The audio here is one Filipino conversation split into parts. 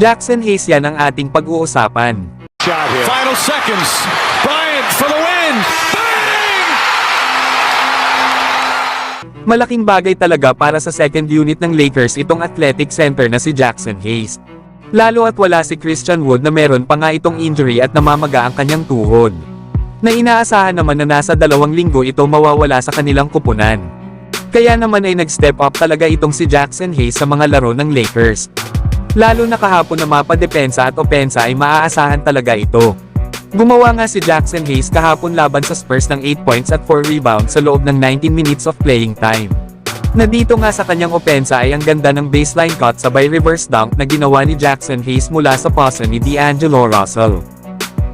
Jackson Hayes yan ang ating pag-uusapan. Final seconds. Bryant for the win. Bang! Malaking bagay talaga para sa second unit ng Lakers itong athletic center na si Jackson Hayes. Lalo at wala si Christian Wood na meron pa nga itong injury at namamaga ang kanyang tuhod. Na inaasahan naman na nasa 2 linggo ito mawawala sa kanilang kupunan. Kaya naman ay nag-step up talaga itong si Jackson Hayes sa mga laro ng Lakers. Lalo na kahapon na mapadepensa at opensa ay maaasahan talaga ito. Gumawa nga si Jackson Hayes kahapon laban sa Spurs ng 8 points at 4 rebounds sa loob ng 19 minutes of playing time. Na dito nga sa kanyang opensa ay ang ganda ng baseline cut sabay reverse dunk na ginawa ni Jackson Hayes mula sa pasa ni D'Angelo Russell.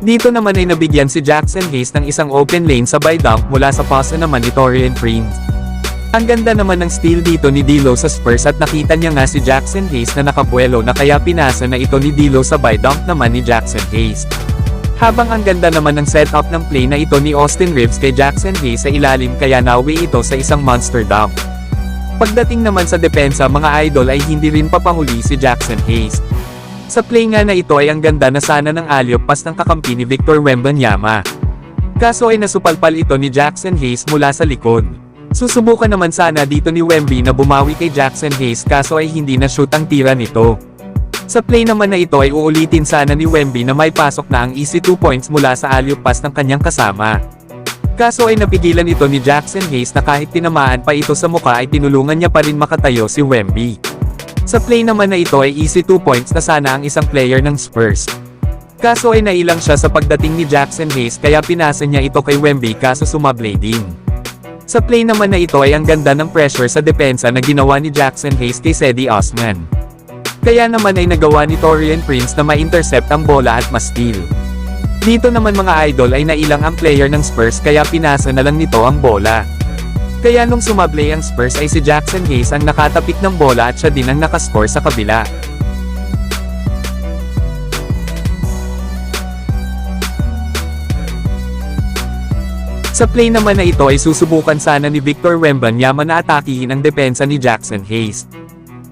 Dito naman ay nabigyan si Jackson Hayes ng isang open lane sabay dunk mula sa pasa naman ni Taurean Prince. Ang ganda naman ng steal dito ni D'Lo sa Spurs at nakita niya nga si Jackson Hayes na nakabuelo na kaya pinasa na ito ni D'Lo sabay dunk naman ni Jackson Hayes. Habang ang ganda naman ng setup ng play na ito ni Austin Reeves kay Jackson Hayes sa ilalim kaya nauwi ito sa isang monster dunk. Pagdating naman sa depensa mga idol ay hindi rin papahuli si Jackson Hayes. Sa play nga na ito ay ang ganda na sana ng alley-oop pass ng kakampi ni Victor Wembanyama. Kaso ay nasupalpal ito ni Jackson Hayes mula sa likod. Susubukan naman sana dito ni Wemby na bumawi kay Jackson Hayes kaso ay hindi na shoot ang tira nito. Sa play naman na ito ay uulitin sana ni Wemby na may pasok na ang easy 2 points mula sa alley-oop pass ng kanyang kasama. Kaso ay napigilan ito ni Jackson Hayes na kahit tinamaan pa ito sa mukha ay tinulungan niya pa rin makatayo si Wemby. Sa play naman na ito ay easy 2 points na sana ang isang player ng Spurs. Kaso ay nailang siya sa pagdating ni Jackson Hayes kaya pinasa niya ito kay Wemby kaso sumablay din. Sa play naman na ito ay ang ganda ng pressure sa depensa na ginawa ni Jackson Hayes kay Cedi Osman. Kaya naman ay nagawa ni Taurean Prince na ma-intercept ang bola at ma-steal. Dito naman mga idol ay nailang ang player ng Spurs kaya pinasa na lang nito ang bola. Kaya nung sumablay ang Spurs ay si Jackson Hayes ang nakatapik ng bola at siya din ang nakascore sa kabila. Sa play naman na ito ay susubukan sana ni Victor Wembanyama na atakihin ang depensa ni Jackson Hayes.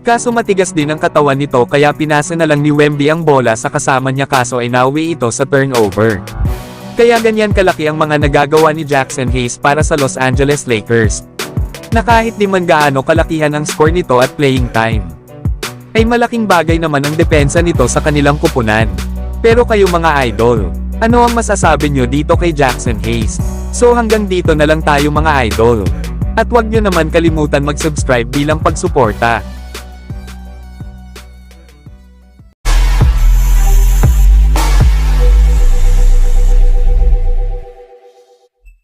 Kaso matigas din ang katawan nito kaya pinasa na lang ni Wemby ang bola sa kasama niya kaso ay nauwi ito sa turnover. Kaya ganyan kalaki ang mga nagagawa ni Jackson Hayes para sa Los Angeles Lakers. Na kahit di man gaano kalakihan ang score nito at playing time, ay malaking bagay naman ang depensa nito sa kanilang kupunan. Pero kayo mga idol, ano ang masasabi nyo dito kay Jackson Hayes? So hanggang dito na lang tayo mga idol. At huwag nyo naman kalimutan mag-subscribe bilang pagsuporta.